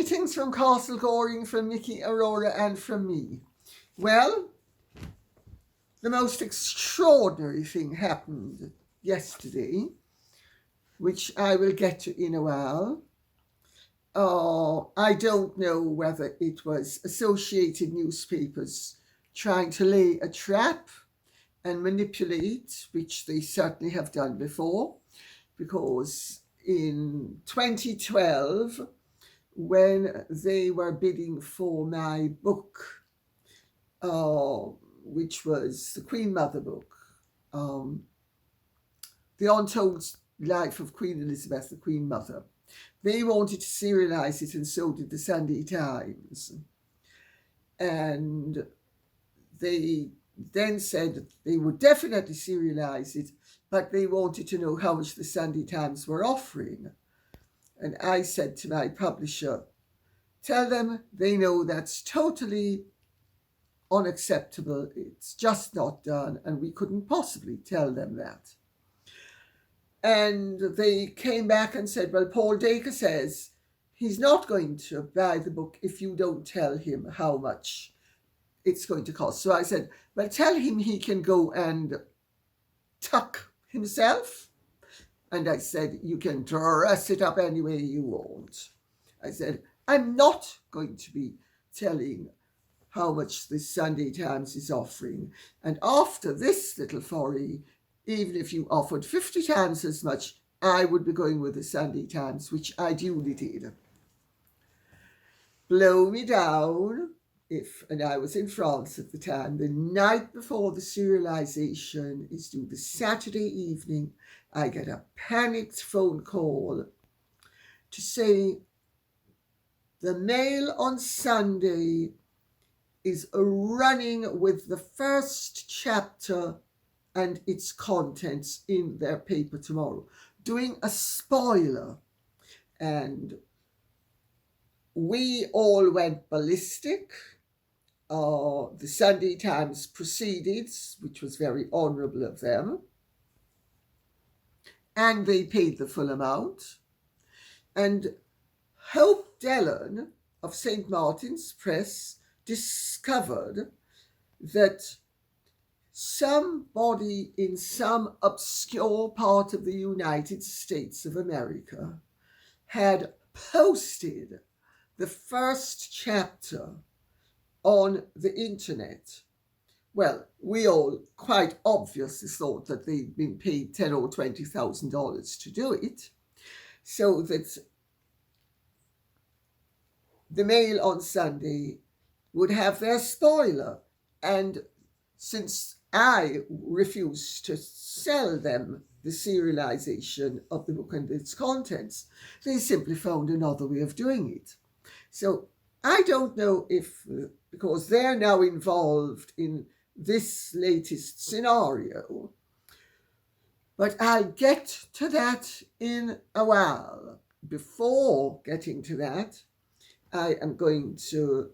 Greetings from Castle Goring, from Mickey, Aurora and from me. Well, the most extraordinary thing happened yesterday, which I will get to in a while. I don't know whether it was Associated Newspapers trying to lay a trap and manipulate, which they certainly have done before, because in 2012, when they were bidding for my book, which was the Queen Mother book, The Untold Life of Queen Elizabeth, the Queen Mother, they wanted to serialise it, and so did the Sunday Times. And they then said that they would definitely serialise it, but they wanted to know how much the Sunday Times were offering. And I said to my publisher, tell them they know that's totally unacceptable. It's just not done, and we couldn't possibly tell them that. And they came back and said, well, Paul Dacre says he's not going to buy the book if you don't tell him how much it's going to cost. So I said, well, tell him he can go and tuck himself. And I said, you can dress it up any way you want. I said, I'm not going to be telling how much the Sunday Times is offering. And after this little foray, even if you offered 50 times as much, I would be going with the Sunday Times, which I duly did. Blow me down and I was in France at the time, the night before the serialization is due, the Saturday evening, I get a panicked phone call to say the Mail on Sunday is running with the first chapter and its contents in their paper tomorrow, doing a spoiler. And we all went ballistic. The Sunday Times proceeded, which was very honourable of them, and they paid the full amount. And Hope Dellon of St. Martin's Press discovered that somebody in some obscure part of the United States of America had posted the first chapter on the internet. Well, we all quite obviously thought that they'd been paid $10,000 or $20,000 to do it, so that the Mail on Sunday would have their spoiler. And since I refused to sell them the serialization of the book and its contents, they simply found another way of doing it. So I don't know if, because they're now involved in this latest scenario, but I'll get to that in a while. Before getting to that, I am going to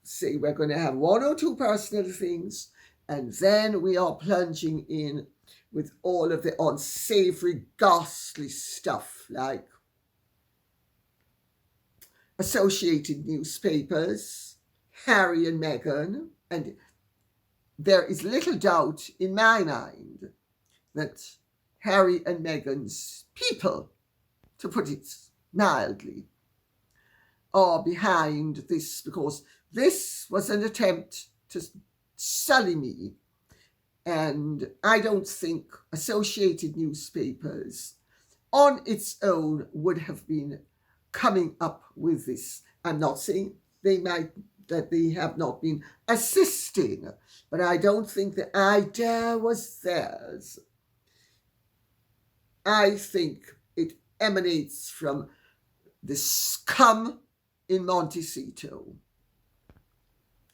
say we're going to have one or two personal things, and then we are plunging in with all of the unsavory, ghastly stuff like Associated Newspapers, Harry and Meghan, and there is little doubt in my mind that Harry and Meghan's people, to put it mildly, are behind this, because this was an attempt to sully me. And I don't think Associated Newspapers on its own would have been coming up with this. I'm not saying that they have not been assisting, but I don't think the idea was theirs. I think it emanates from the scum in Montecito.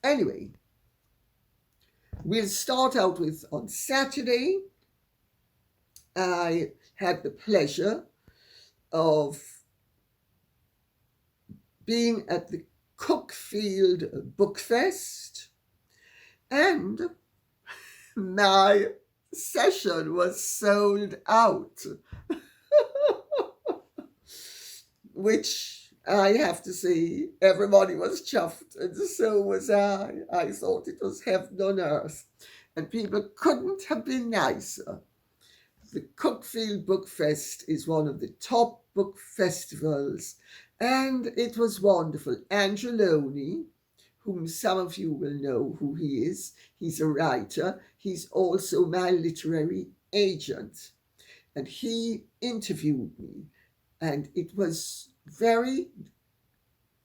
Anyway, we'll start out with, on Saturday, I had the pleasure of being at the Cuckfield Bookfest, and my session was sold out, which I have to say, everybody was chuffed, and so was I. I thought it was heaven on earth, and people couldn't have been nicer. The Cuckfield Bookfest is one of the top book festivals, and it was wonderful. Angeloni, whom some of you will know who he is, he's a writer. He's also my literary agent, and he interviewed me, and it was very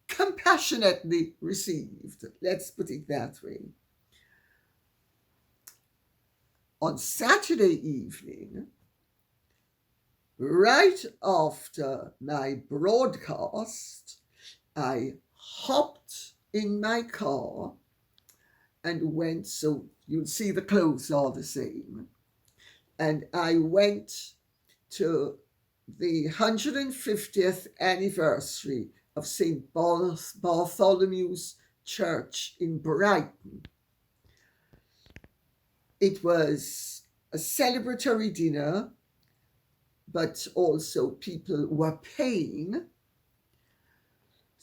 compassionately received. Let's put it that way. On Saturday evening, right after my broadcast, I hopped in my car and went, so you'll see the clothes are the same, and I went to the 150th anniversary of St. Bartholomew's Church in Brighton. It was a celebratory dinner, but also people were paying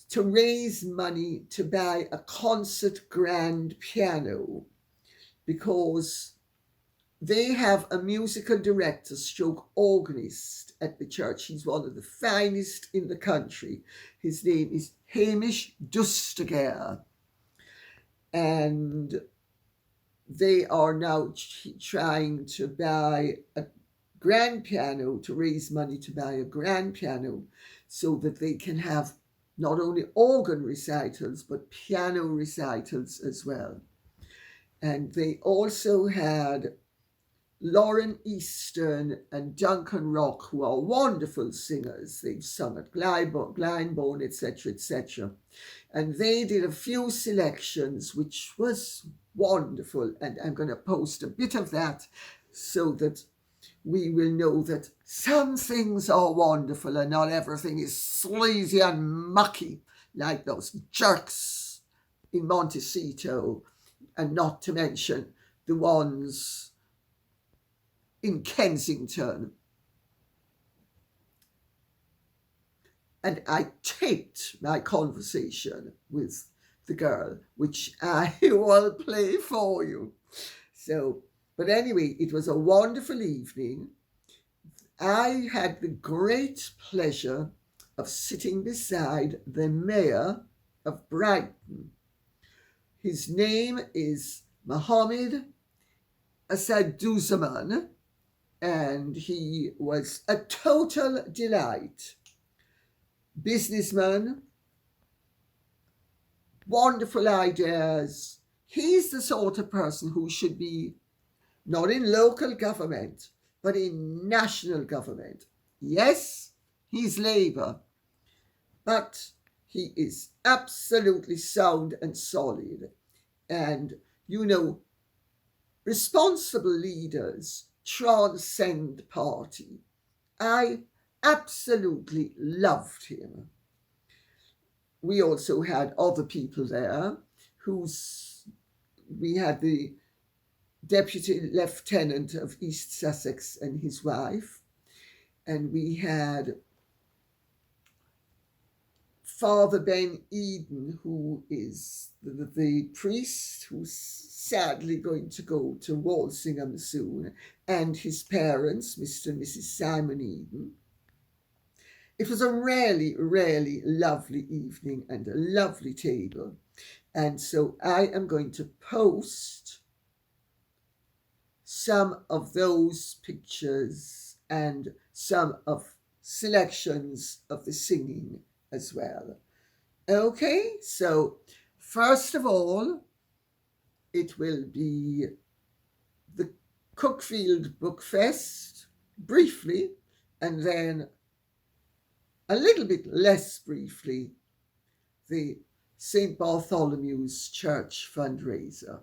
to raise money to buy a concert grand piano, because they have a musical director stroke organist at the church. He's one of the finest in the country. His name is Hamish Dustager. And they are now trying to buy a grand piano, to raise money to buy a grand piano, so that they can have not only organ recitals, but piano recitals as well. And they also had Lauren Easton and Duncan Rock, who are wonderful singers. They've sung at Glyndebourne, etc., etc. And they did a few selections, which was wonderful. And I'm going to post a bit of that so that we will know that some things are wonderful and not everything is sleazy and mucky, like those jerks in Montecito, and not to mention the ones in Kensington. And I taped my conversation with the girl, which I will play for you. So, but anyway, it was a wonderful evening. I had the great pleasure of sitting beside the mayor of Brighton. His name is Mohammed Asaduzaman, and he was a total delight. Businessman, wonderful ideas. He's the sort of person who should be not in local government, but in national government. Yes, he's Labour, but he is absolutely sound and solid. And, you know, responsible leaders transcend party. I absolutely loved him. We also had other people there we had the Deputy Lieutenant of East Sussex and his wife, and we had Father Ben Eden, who is the priest who's sadly going to go to Walsingham soon, and his parents, Mr. and Mrs. Simon Eden. It was a really, really lovely evening and a lovely table. And so I am going to post some of those pictures and some of selections of the singing as well. Okay, so first of all, it will be the Cuckfield Bookfest, briefly, and then a little bit less briefly, the St. Bartholomew's Church fundraiser.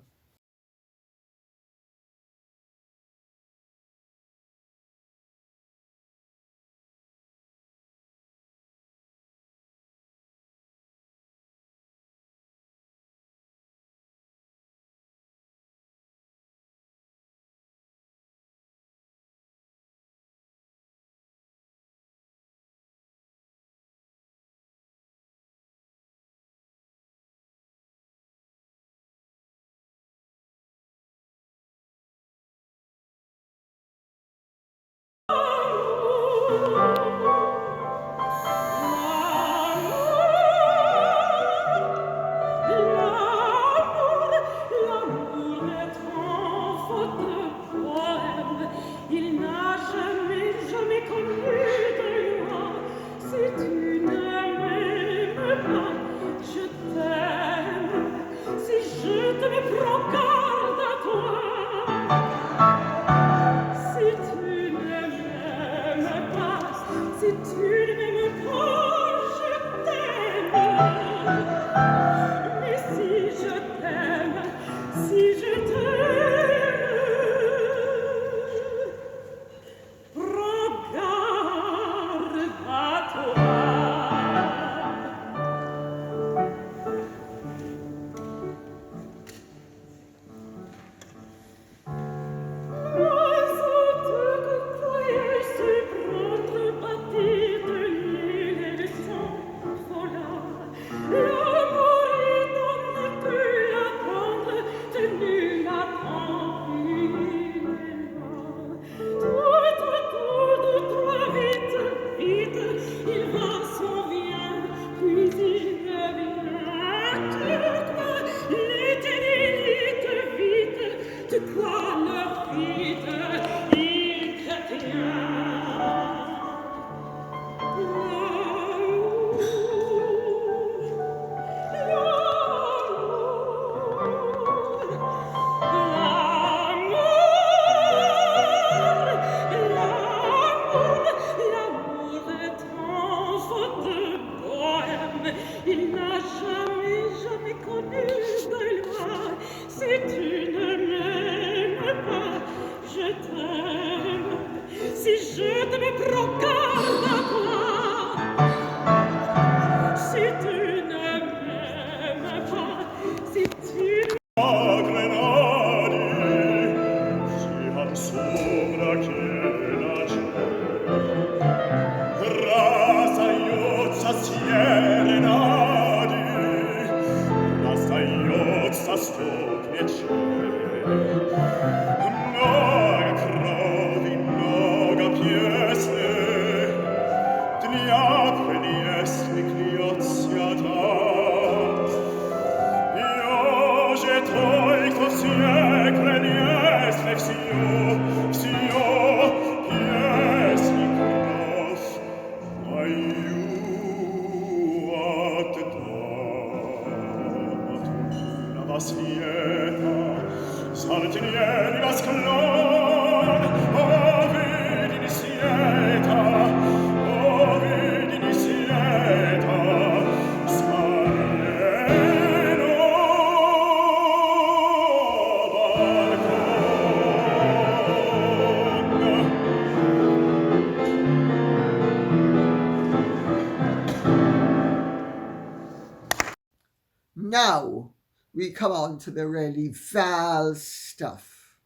Now we come on to the really vile stuff.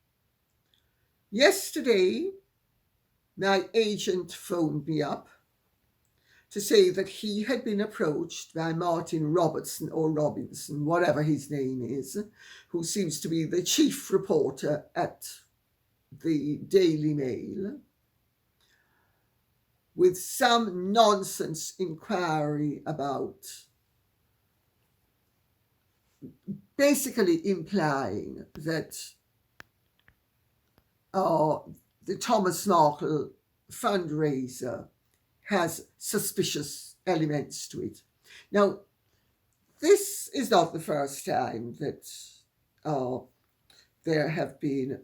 Yesterday, my agent phoned me up to say that he had been approached by Martin Robertson or Robinson, whatever his name is, who seems to be the chief reporter at the Daily Mail, with some nonsense inquiry about basically implying that the Thomas Markle fundraiser has suspicious elements to it. Now, this is not the first time that there have been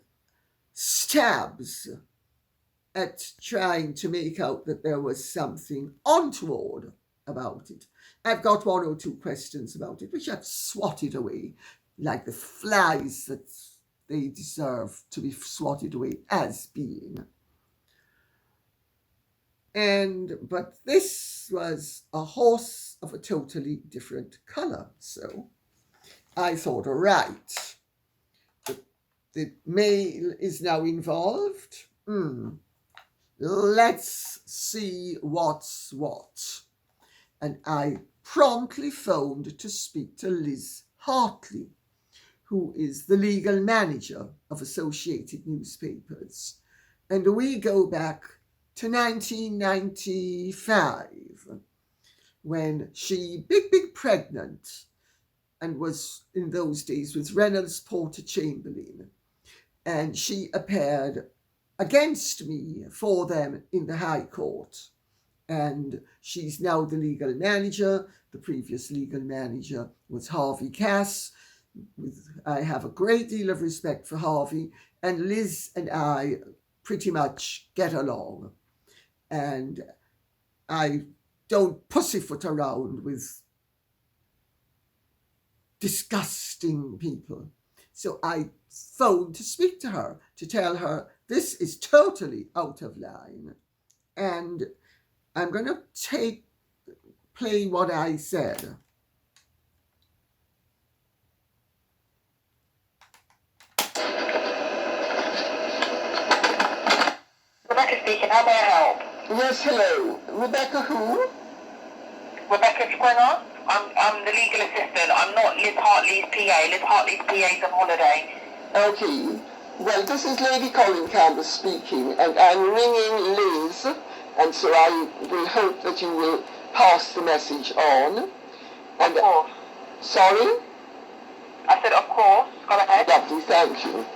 stabs at trying to make out that there was something untoward about it. I've got one or two questions about it, which I've swatted away like the flies that they deserve to be swatted away as being. But this was a horse of a totally different colour. So I thought, all right, the Mail is now involved. Let's see what's what. And I promptly phoned to speak to Liz Hartley, who is the legal manager of Associated Newspapers. And we go back to 1995, when she, big pregnant, and was in those days with Reynolds Porter Chamberlain. And she appeared against me for them in the High Court. And she's now the legal manager. The previous legal manager was Harvey Cass. I have a great deal of respect for Harvey, and Liz and I pretty much get along. And I don't pussyfoot around with disgusting people. So I phoned to speak to her, to tell her this is totally out of line. And I'm going to play what I said. Rebecca speaking, how may I help? Yes, hello. Rebecca who? Rebecca Springer. I'm the legal assistant. I'm not Liz Hartley's PA. Liz Hartley's PA's on holiday. Okay. Well, this is Lady Colin Campbell speaking, and I'm ringing Liz, and so I will hope that you will pass the message on. And, of course. Sorry? I said, of course. Go ahead. Lovely, thank you.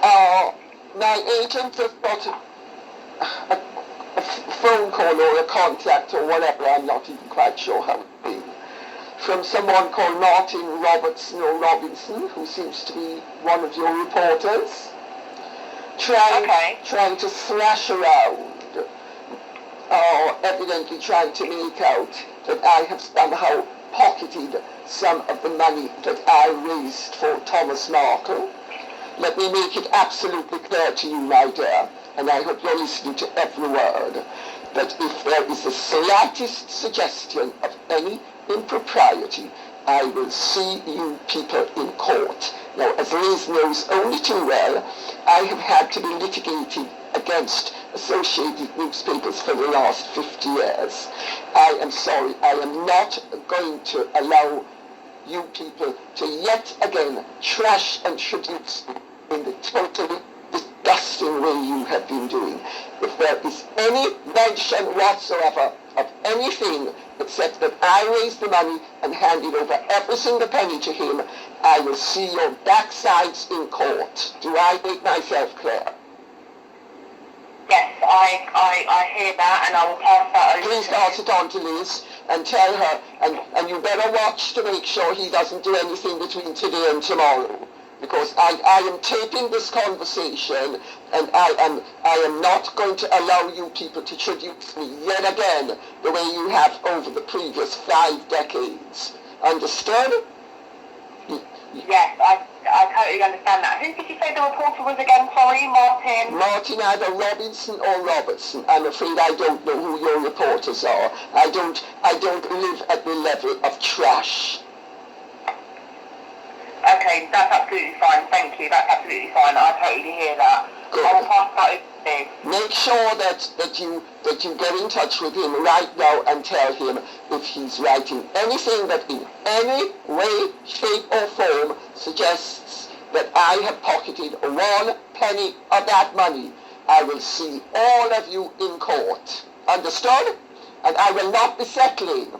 My agent just got a phone call or a contact or whatever, I'm not even quite sure how it be, from someone called Martin Robertson or Robinson, who seems to be one of your reporters, trying to thrash around, evidently trying to make out that I have somehow pocketed some of the money that I raised for Thomas Markle. Let me make it absolutely clear to you, my dear, and I hope you're listening to every word, that if there is the slightest suggestion of any impropriety, I will see you people in court. Now, as Liz knows only too well, I have had to be litigated against Associated Newspapers for the last 50 years. I am sorry, I am not going to allow you people to yet again trash and traduce in the totally disgusting way you have been doing. If there is any mention whatsoever of anything except that I raised the money and handed over every single penny to him, I will see your backsides in court. Do I make myself clear? Yes, I hear that, and I will pass that over. Please pass it on to Liz and tell her, and you better watch to make sure he doesn't do anything between today and tomorrow, because I am taping this conversation, and I am not going to allow you people to traduce me yet again the way you have over the previous 5 decades. Understood? Yes, I totally understand that. Who did you say the reporter was again? Sorry, Martin? Martin, either Robinson or Robertson. I'm afraid I don't know who your reporters are. I don't live at the level of trash. Okay, that's absolutely fine. Thank you. That's absolutely fine. I totally hear that. Good. I will pass that over to you. Make sure that you get in touch with him right now and tell him if he's writing anything that in any way, shape or form suggests that I have pocketed 1 penny of that money. I will see all of you in court. Understood? And I will not be settling,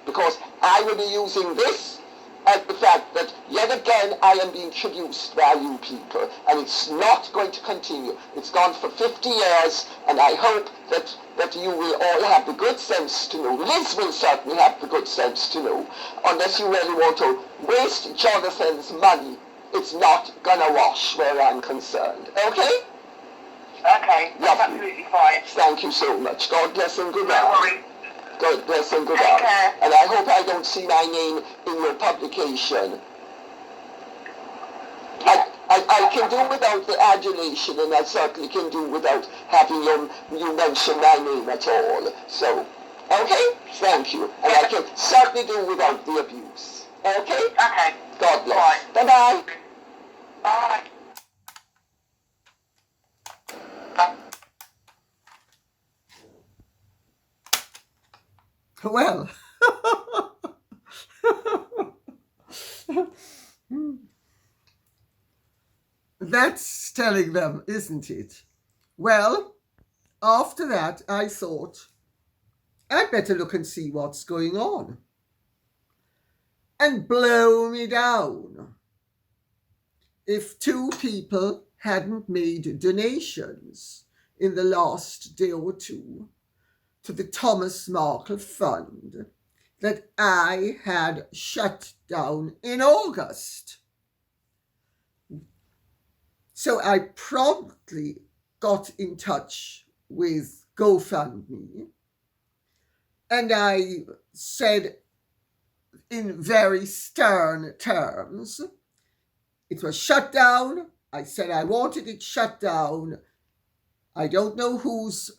because I will be using this as the fact that yet again I am being traduced by you people, and it's not going to continue. It's gone for 50 years, and I hope that you will all have the good sense to know. Liz will certainly have the good sense to know, unless you really want to waste Jonathan's money, it's not gonna wash where I'm concerned. Okay? Okay, that's absolutely fine. Thank you so much. God bless and good No night. worries. God bless and good Take night. care. And I hope I don't see my name in your publication. I can do without the adulation, and I certainly can do without having you mention my name at all. So, okay? Thank you. And I can certainly do without the abuse. Okay? Okay. God bless. Right. Bye-bye. Bye. Well, that's telling them, isn't it? Well, after that, I thought, I'd better look and see what's going on. And blow me down if 2 people hadn't made donations in the last day or 2 to the Thomas Markle Fund that I had shut down in August. So I promptly got in touch with GoFundMe, and I said in very stern terms, it was shut down. I said I wanted it shut down. I don't know who's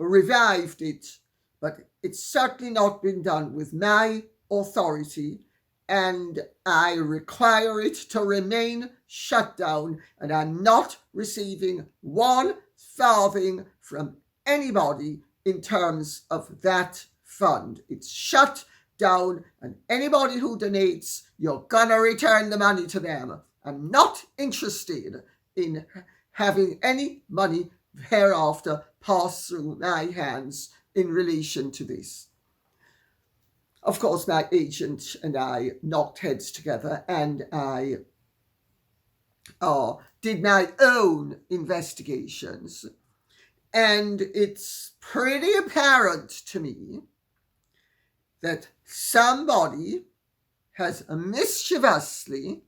revived it, but it's certainly not been done with my authority, and I require it to remain shut down, and I'm not receiving 1 farthing from anybody in terms of that fund. It's shut down, and anybody who donates, you're gonna return the money to them. I'm not interested in having any money hereafter pass through my hands in relation to this. Of course, my agent and I knocked heads together, and I did my own investigations, and it's pretty apparent to me that somebody has mischievously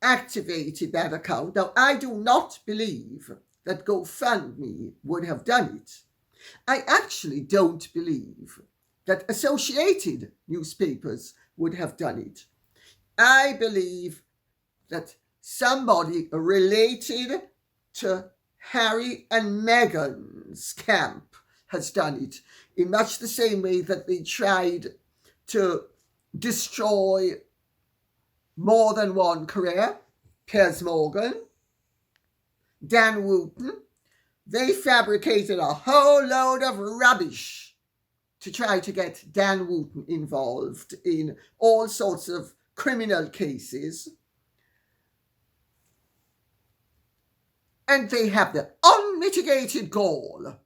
activated that account. Now, I do not believe that GoFundMe would have done it. I actually don't believe that Associated Newspapers would have done it. I believe that somebody related to Harry and Meghan's camp has done it, in much the same way that they tried to destroy more than one career. Piers Morgan, Dan Wootton, they fabricated a whole load of rubbish to try to get Dan Wootton involved in all sorts of criminal cases. And they have the unmitigated gall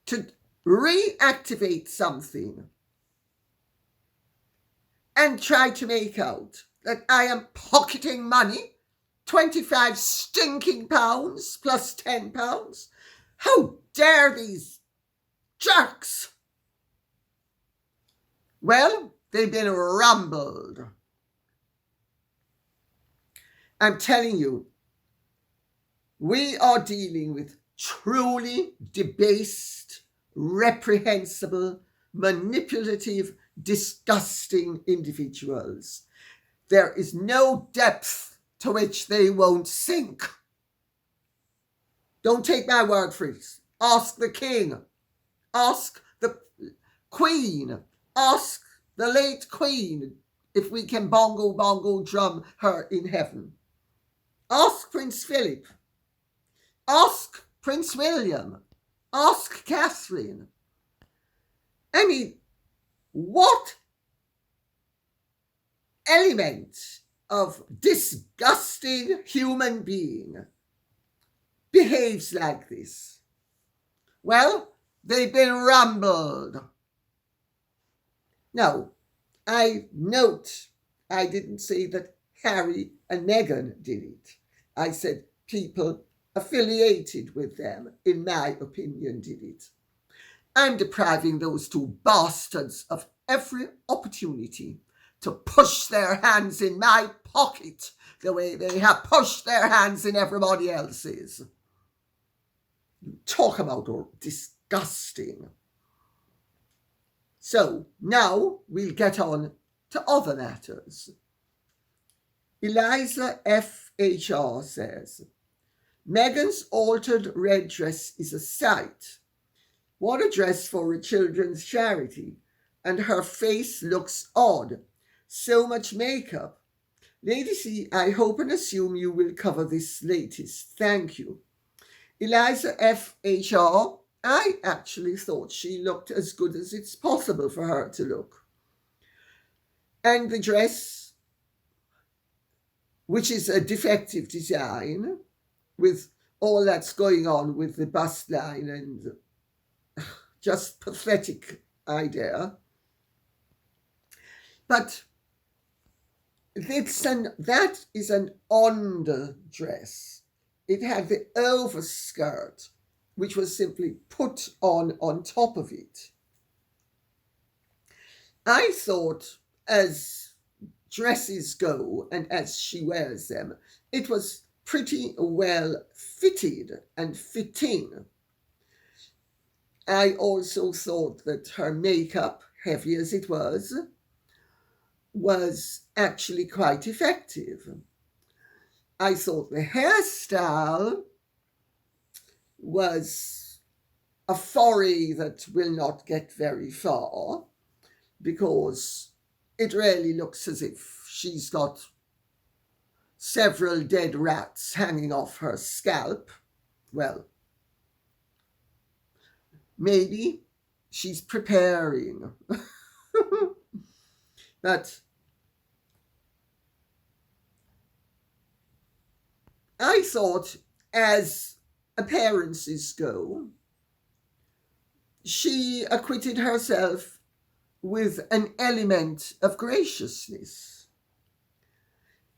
to reactivate something and try to make out that I am pocketing money, 25 stinking pounds plus 10 pounds. How dare these jerks? Well, they've been rumbled. I'm telling you, we are dealing with truly debased, reprehensible, manipulative, disgusting individuals. There is no depth to which they won't sink. Don't take my word for it. Ask the king. Ask the queen. Ask the late queen if we can bongo drum her in heaven. Ask Prince Philip. Ask Prince William. Ask Catherine. I mean, what element of disgusting human being behaves like this? Well, they've been rumbled. Now, I note I didn't say that Harry and Meghan did it. I said people affiliated with them, in my opinion, did it. I'm depriving those two bastards of every opportunity to push their hands in my pocket the way they have pushed their hands in everybody else's. Talk about disgusting. So now we'll get on to other matters. Eliza F.H.R. says, Meghan's altered red dress is a sight. What a dress for a children's charity. And her face looks odd. So much makeup. Lady C, I hope and assume you will cover this latest. Thank you. Eliza F.H.R., I actually thought she looked as good as it's possible for her to look. And the dress, which is a defective design, with all that's going on with the bust line and just pathetic idea. But that is an underdress. It had the overskirt, which was simply put on top of it. I thought, as dresses go and as she wears them, it was pretty well fitted and fitting. I also thought that her makeup, heavy as it was actually quite effective. I thought the hairstyle was a foray that will not get very far, because it really looks as if she's got several dead rats hanging off her scalp. Well, maybe she's preparing. But I thought, as appearances go, she acquitted herself with an element of graciousness.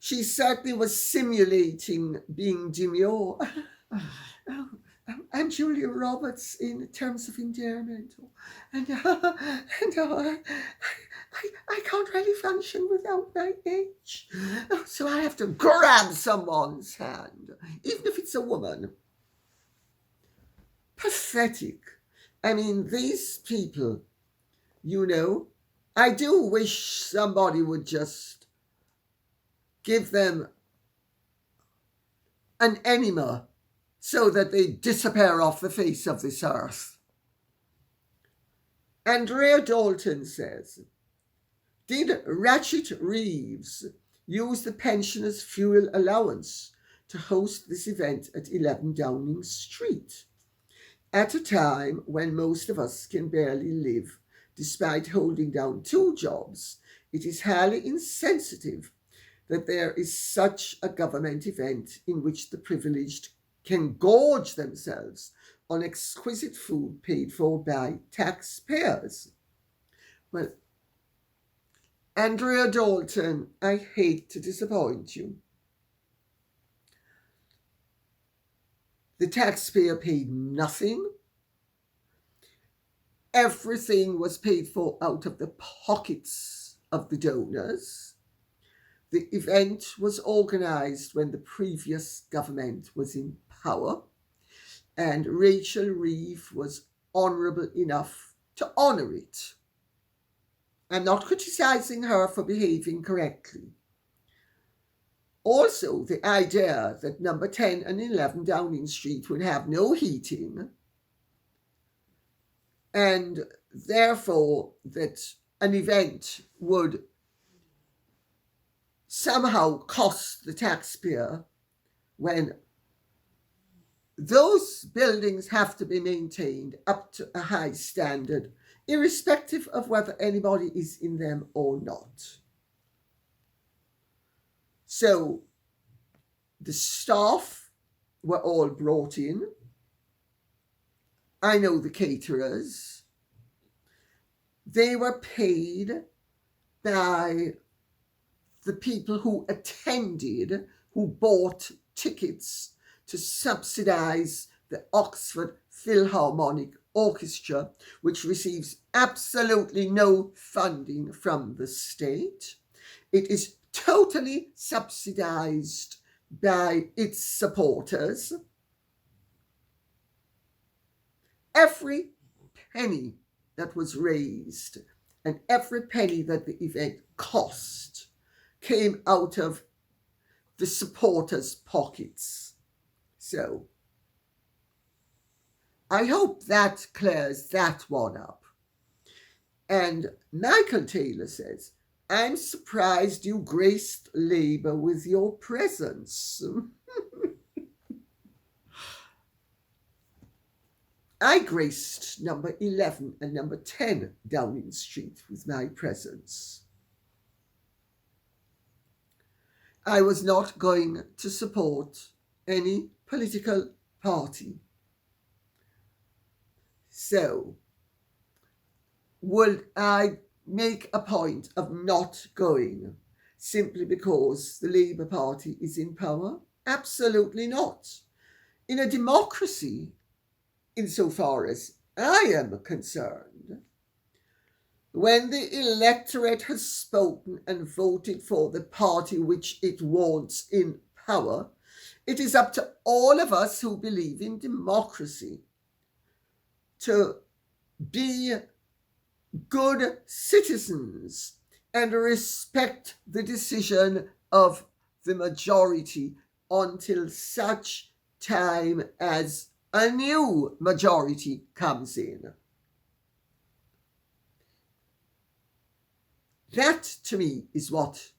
She certainly was simulating being demure. I'm Julia Roberts in terms of endearment. And I can't really function without my age. So I have to grab someone's hand, even if it's a woman. Pathetic. I mean, these people, I do wish somebody would just give them an enema so that they disappear off the face of this earth. Andrea Dalton says, did Ratchet Reeves use the pensioners' fuel allowance to host this event at 11 Downing Street? At a time when most of us can barely live, despite holding down 2 jobs, it is highly insensitive that there is such a government event in which the privileged can gorge themselves on exquisite food paid for by taxpayers. Well, Andrea Dalton, I hate to disappoint you. The taxpayer paid nothing. Everything was paid for out of the pockets of the donors. The event was organised when the previous government was in power, and Rachel Reeve was honourable enough to honour it. I'm not criticising her for behaving correctly. Also, the idea that number 10 and 11 Downing Street would have no heating, and therefore that an event would somehow cost the taxpayer, when those buildings have to be maintained up to a high standard, irrespective of whether anybody is in them or not. So the staff were all brought in. I know the caterers. They were paid by the people who attended, who bought tickets to subsidize the Oxford Philharmonic Orchestra, which receives absolutely no funding from the state. It is totally subsidized by its supporters. Every penny that was raised and every penny that the event cost came out of the supporters' pockets. So I hope that clears that one up. And Michael Taylor says, I'm surprised you graced Labour with your presence. I graced number 11 and number 10 Downing Street with my presence. I was not going to support any political party. So, would I make a point of not going simply because the Labour Party is in power? Absolutely not. In a democracy, insofar as I am concerned, when the electorate has spoken and voted for the party which it wants in power, it is up to all of us who believe in democracy to be good citizens and respect the decision of the majority until such time as a new majority comes in. That, to me, is what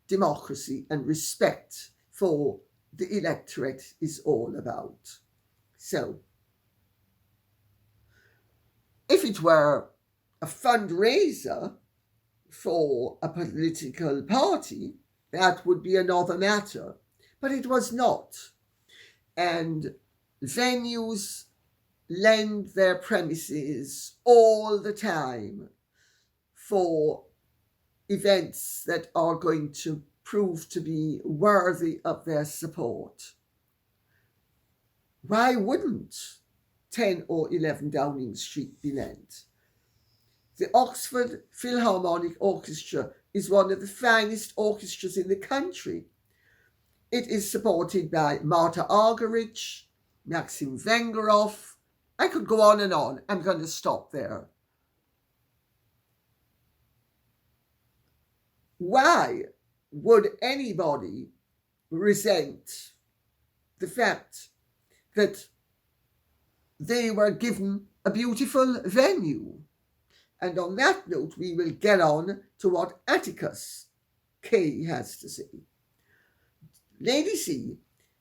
democracy and respect for the electorate is all about. So, if it were a fundraiser for a political party, that would be another matter. But it was not. And venues lend their premises all the time for events that are going to proved to be worthy of their support. Why wouldn't 10 or 11 Downing Street be lent? The Oxford Philharmonic Orchestra is one of the finest orchestras in the country. It is supported by Marta Argerich, Maxim Vengerov. I could go on and on. I'm going to stop there. Why would anybody resent the fact that they were given a beautiful venue? And on that note, we will get on to what Atticus K has to say. Lady C,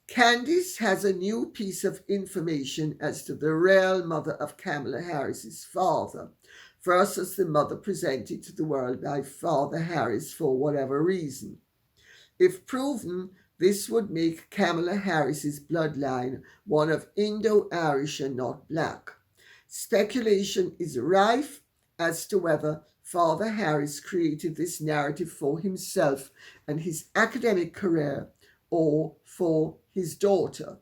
Candice has a new piece of information as to the real mother of Kamala Harris's father versus the mother presented to the world by Father Harris for whatever reason. If proven, this would make Kamala Harris's bloodline one of Indo-Irish and not black. Speculation is rife as to whether Father Harris created this narrative for himself and his academic career or for his daughter.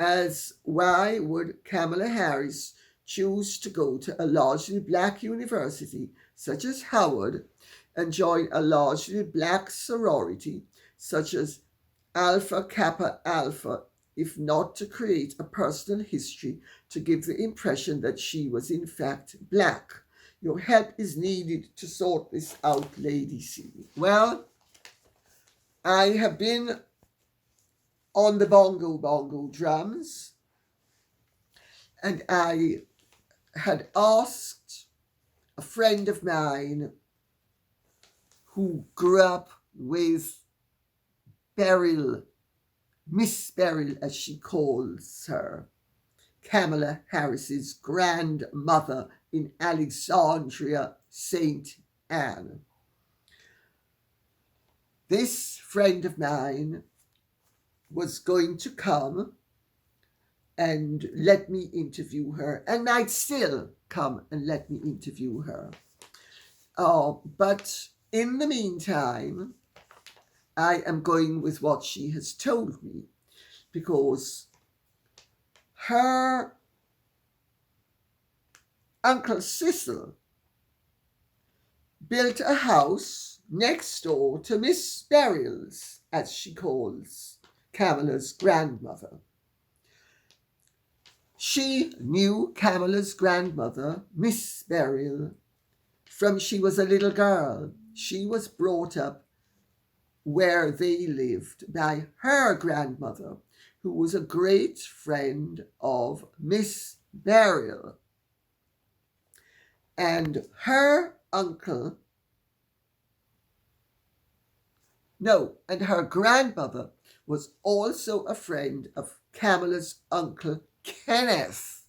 As why would Kamala Harris choose to go to a largely black university such as Howard and join a largely black sorority such as Alpha Kappa Alpha, if not to create a personal history to give the impression that she was in fact black? Your help is needed to sort this out, Lady C. Well, I have been on the bongo drums, and I had asked a friend of mine who grew up with Beryl, Miss Beryl as she calls her, Kamala Harris's grandmother in Alexandria, St. Anne. This friend of mine was going to come and let me interview her, and might still come and let me interview her. But in the meantime, I am going with what she has told me, because her Uncle Cecil built a house next door to Miss Beryl's, as she calls Kamala's grandmother. She knew Kamala's grandmother, Miss Beryl, from she was a little girl. She was brought up where they lived by her grandmother, who was a great friend of Miss Beryl. And her grandmother was also a friend of Kamala's uncle Kenneth.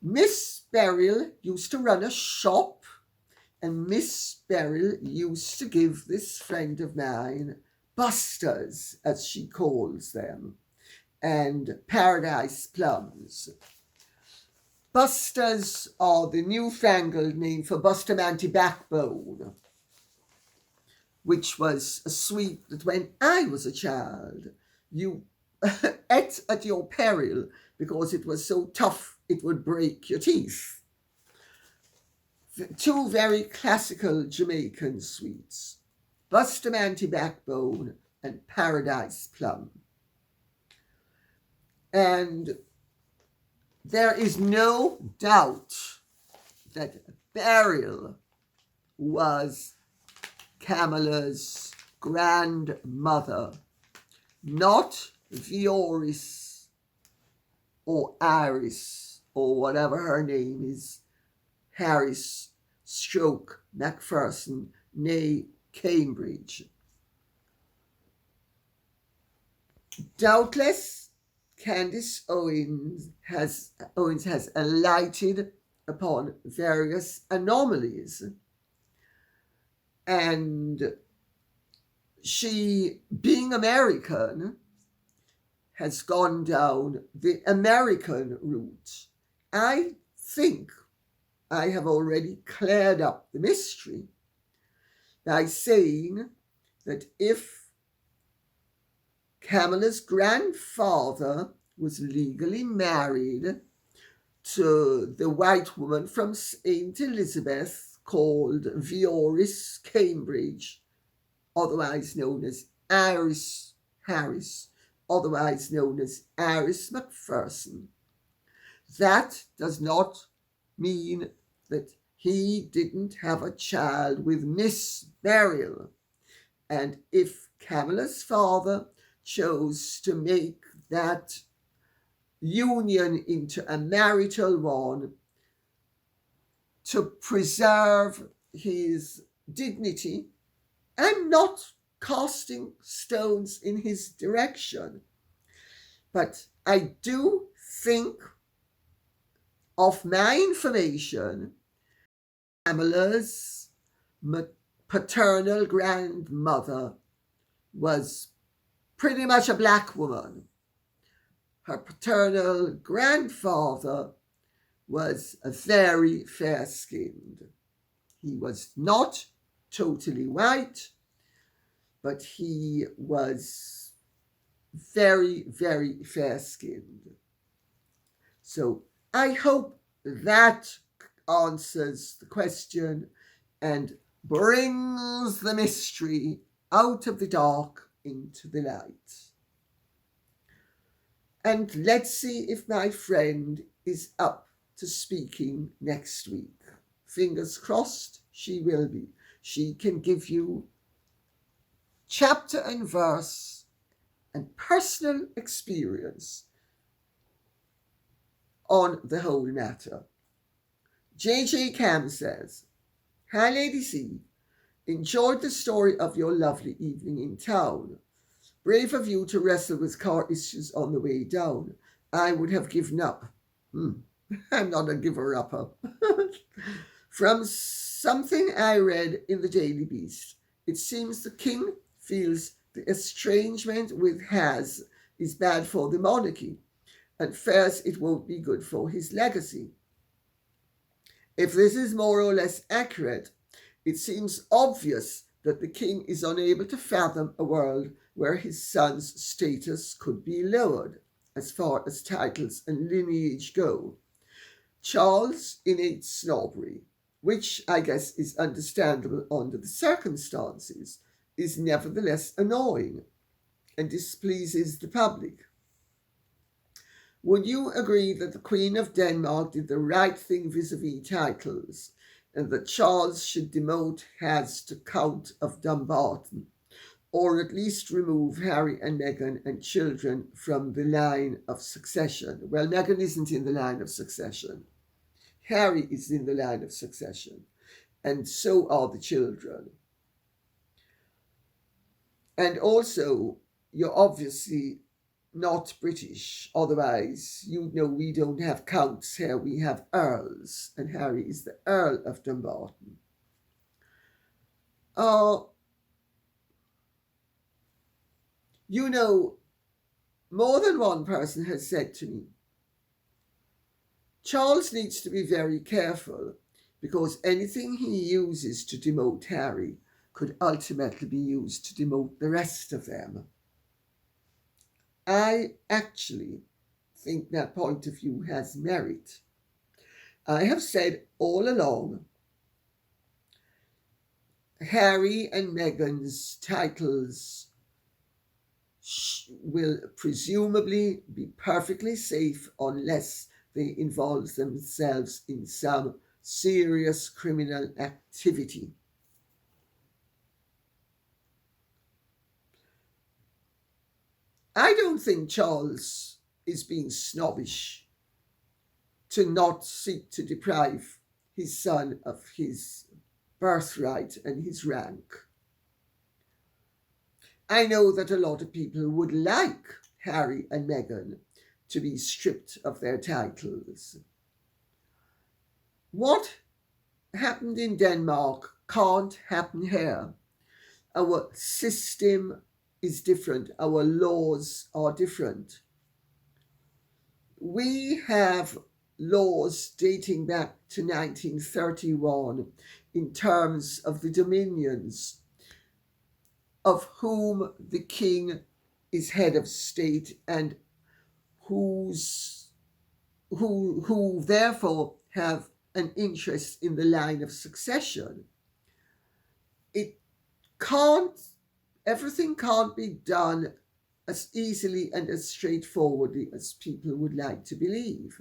Miss Beryl used to run a shop, and Miss Beryl used to give this friend of mine busters, as she calls them, and paradise plums. Busters are the newfangled name for Bustamante backbone, which was a sweet that when I was a child, you ate at your peril because it was so tough it would break your teeth. Two very classical Jamaican sweets, Bustamante backbone and paradise plum. And there is no doubt that Beryl was Kamala's grandmother, not Vioris or Iris or whatever her name is, Harris stroke Macpherson, nay Cambridge. Doubtless, Candice Owens has alighted upon various anomalies, and she, being American, has gone down the American route. I think I have already cleared up the mystery by saying that if Camilla's grandfather was legally married to the white woman from St. Elizabeth called Vioris Cambridge, otherwise known as Iris Harris, otherwise known as Iris Macpherson, that does not mean that he didn't have a child with Miss Beryl. And if Camilla's father chose to make that union into a marital one to preserve his dignity, I'm not casting stones in his direction, but I do think, of my information, Camilla's paternal grandmother was pretty much a black woman. Her paternal grandfather was a very fair-skinned. He was not totally white, but he was very, very fair-skinned. So I hope that answers the question and brings the mystery out of the dark into the light. And let's see if my friend is up to speaking next week. Fingers crossed she will be. She can give you chapter and verse and personal experience on the whole matter. J.J. Cam says, "Hi, Lady C. Enjoyed the story of your lovely evening in town. Brave of you to wrestle with car issues on the way down. I would have given up. I'm not a giver-upper. From something I read in the Daily Beast, it seems the king feels the estrangement with Has is bad for the monarchy, and fears it won't be good for his legacy. If this is more or less accurate, it seems obvious that the king is unable to fathom a world where his son's status could be lowered, as far as titles and lineage go. Charles' innate snobbery, which I guess is understandable under the circumstances, is nevertheless annoying and displeases the public. Would you agree that the Queen of Denmark did the right thing vis-a-vis titles, and that Charles should demote Has to Count of Dumbarton, or at least remove Harry and Meghan and children from the line of succession?" Well, Meghan isn't in the line of succession. Harry is in the line of succession, and so are the children. And also, you're obviously not British, otherwise you'd know we don't have counts here, we have earls, and Harry is the Earl of Dumbarton. You know, more than one person has said to me, Charles needs to be very careful because anything he uses to demote Harry could ultimately be used to demote the rest of them. I actually think that point of view has merit. I have said all along, Harry and Meghan's titles will presumably be perfectly safe unless they involve themselves in some serious criminal activity. I don't think Charles is being snobbish to not seek to deprive his son of his birthright and his rank. I know that a lot of people would like Harry and Meghan to be stripped of their titles. What happened in Denmark can't happen here. Our system is different. Our laws are different. We have laws dating back to 1931 in terms of the dominions of whom the king is head of state and who therefore have an interest in the line of succession. Everything can't be done as easily and as straightforwardly as people would like to believe.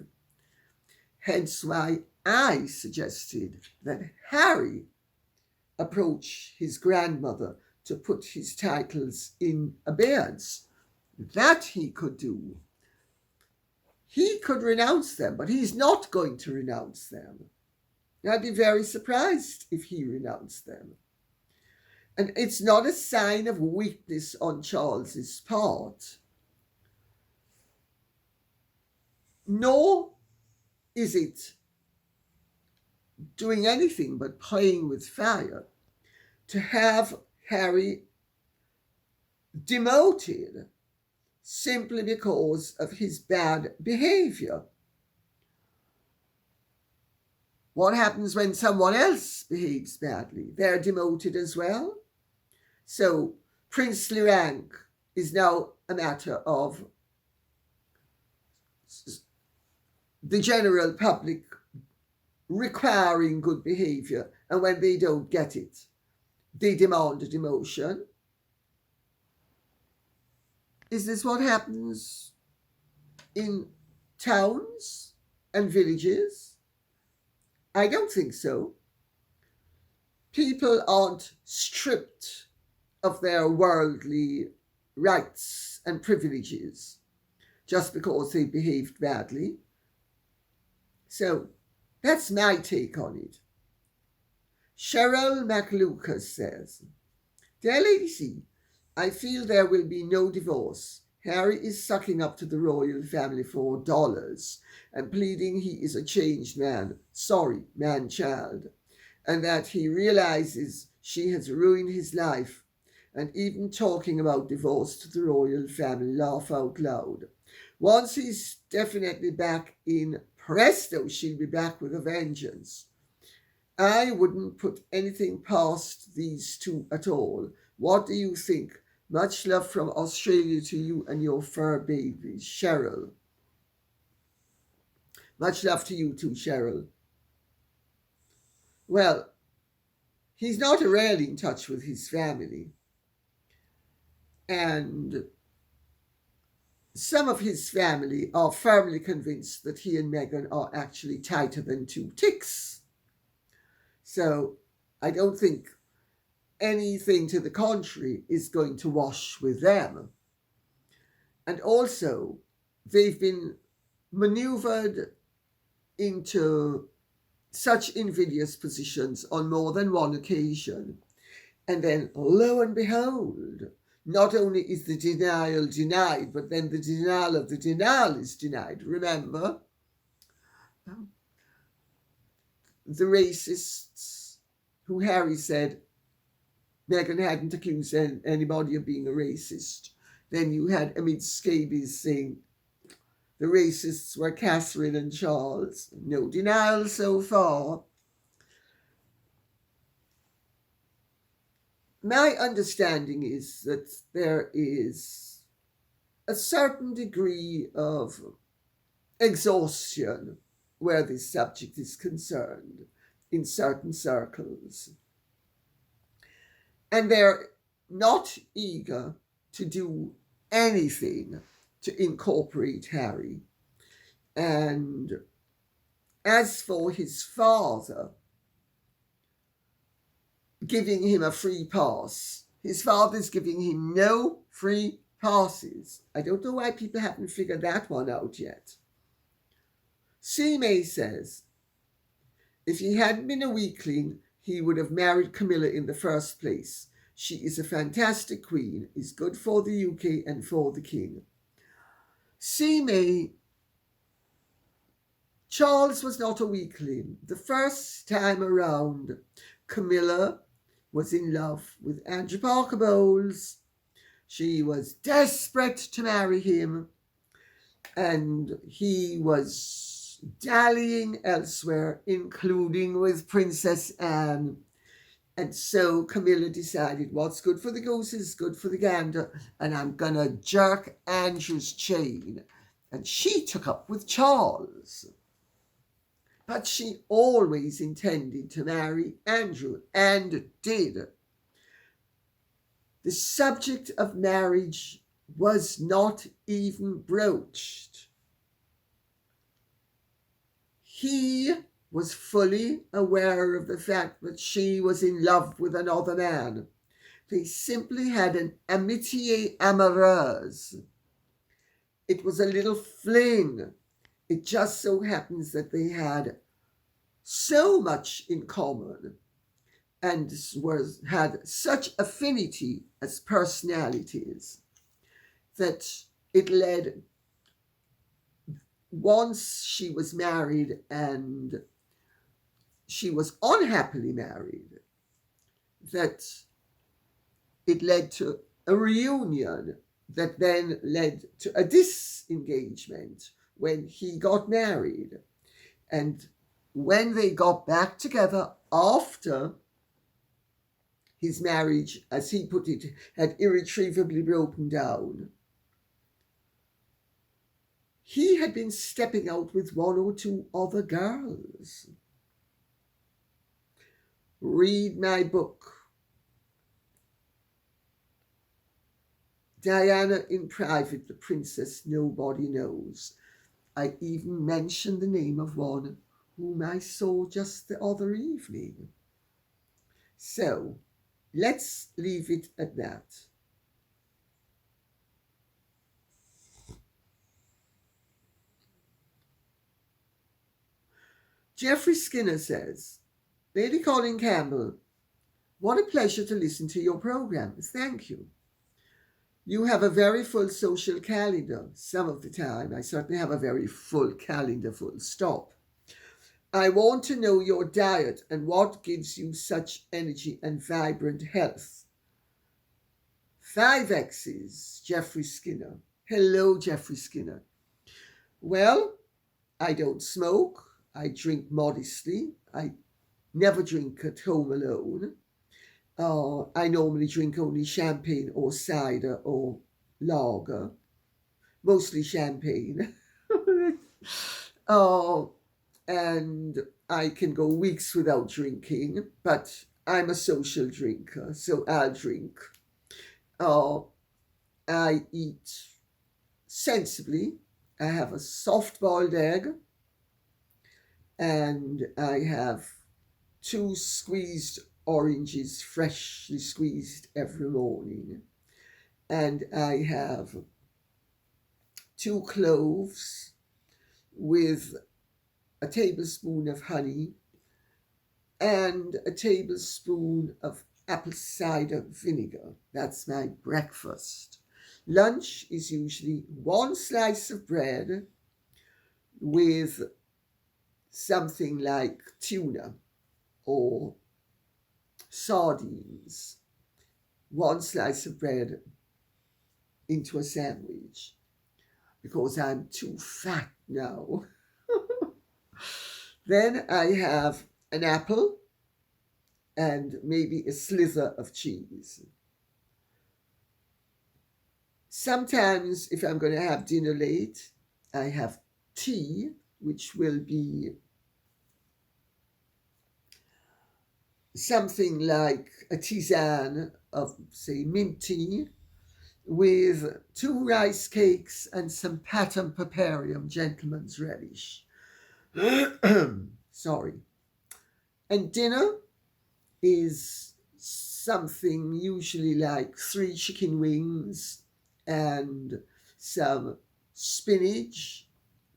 Hence why I suggested that Harry approach his grandmother to put his titles in abeyance. That he could do. He could renounce them, but he's not going to renounce them. I'd be very surprised if he renounced them. And it's not a sign of weakness on Charles's part, nor is it doing anything but playing with fire to have Harry demoted simply because of his bad behavior. What happens when someone else behaves badly? They're demoted as well. So princely rank is now a matter of the general public requiring good behavior, and when they don't get it, they demand a demotion. Is this what happens in towns and villages? I don't think so. People aren't stripped of their worldly rights and privileges just because they behaved badly. So that's my take on it. Cheryl McLucas says, Dear Lady C, I feel there will be no divorce. Harry is sucking up to the royal family for dollars and pleading he is a changed man, sorry, man-child, and that he realizes she has ruined his life, and even talking about divorce to the royal family, laugh out loud. Once he's definitely back in presto, she'll be back with a vengeance. I wouldn't put anything past these two at all. What do you think? Much love from Australia to you and your fur babies, Cheryl. Much love to you too, Cheryl. Well, he's not really in touch with his family. And some of his family are firmly convinced that he and Meghan are actually tighter than two ticks. So I don't think anything to the contrary is going to wash with them. And also, they've been maneuvered into such invidious positions on more than one occasion. And then, lo and behold, not only is the denial denied, but then the denial of the denial is denied. Remember, the racists who Harry said Meghan hadn't accused anybody of being a racist. Then you had Amit Scabies saying the racists were Catherine and Charles. No denial so far. My understanding is that there is a certain degree of exhaustion where this subject is concerned in certain circles. And they're not eager to do anything to incorporate Harry. And as for his father giving him a free pass, his father's giving him no free passes. I don't know why people haven't figured that one out yet. C. May says, if he hadn't been a weakling, he would have married Camilla in the first place. She is a fantastic queen, is good for the UK and for the king. C. May, Charles was not a weakling. The first time around, Camilla was in love with Andrew Parker Bowles. She was desperate to marry him, and he was dallying elsewhere, including with Princess Anne. And so Camilla decided what's good for the goose is good for the gander, and I'm going to jerk Andrew's chain. And she took up with Charles. But she always intended to marry Andrew, and did. The subject of marriage was not even broached. He was fully aware of the fact that she was in love with another man. They simply had an amitié amoureuse. It was a little fling. It just so happens that they had so much in common and had such affinity as personalities that it led, once she was married and she was unhappily married, that it led to a reunion that then led to a disengagement when he got married. And when they got back together after his marriage, as he put it, had irretrievably broken down, he had been stepping out with one or two other girls. Read my book, Diana in Private, the Princess Nobody Knows. I even mentioned the name of one whom I saw just the other evening. So, let's leave it at that. Jeffrey Skinner says, Lady Colin Campbell, what a pleasure to listen to your program. Thank you. You have a very full social calendar. Some of the time, I certainly have a very full calendar, full stop. I want to know your diet and what gives you such energy and vibrant health. 5 X's, Jeffrey Skinner. Hello, Jeffrey Skinner. Well, I don't smoke. I drink modestly. I never drink at home alone. I normally drink only champagne or cider or lager, mostly champagne. And I can go weeks without drinking, but I'm a social drinker, so I'll drink. I eat sensibly. I have a soft-boiled egg, and I have 2 squeezed oranges, freshly squeezed every morning. And I have 2 cloves with a tablespoon of honey and a tablespoon of apple cider vinegar. That's my breakfast. Lunch is usually 1 slice of bread with something like tuna or sardines. 1 slice of bread into a sandwich because I'm too fat now. Then I have an apple and maybe a slither of cheese. Sometimes, if I'm going to have dinner late, I have tea, which will be something like a tisane of, say, mint tea with 2 rice cakes and some patum paparium, gentleman's relish. Sorry. And dinner is something usually like 3 chicken wings and some spinach,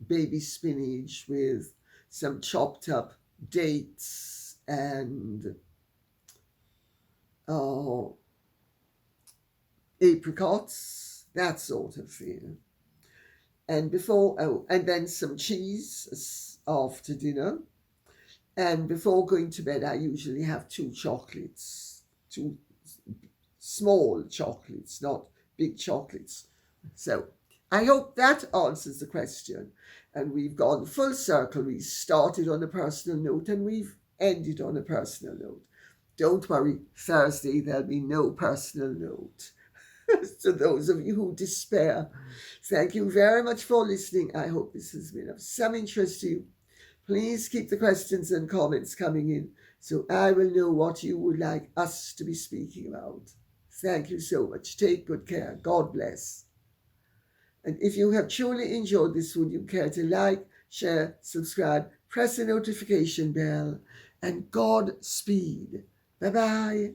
baby spinach with some chopped up dates and apricots, that sort of thing. And and then some cheese after dinner. And before going to bed, I usually have 2 chocolates, 2 small chocolates, not big chocolates. So I hope that answers the question. And we've gone full circle. We started on a personal note and we've ended on a personal note. Don't worry, Thursday there'll be no personal note. To those of you who despair, thank you very much for listening. I hope this has been of some interest to you. Please keep the questions and comments coming in so I will know what you would like us to be speaking about. Thank you so much. Take good care. God bless. And if you have truly enjoyed this, would you care to like, share, subscribe, press the notification bell, and Godspeed. Bye-bye.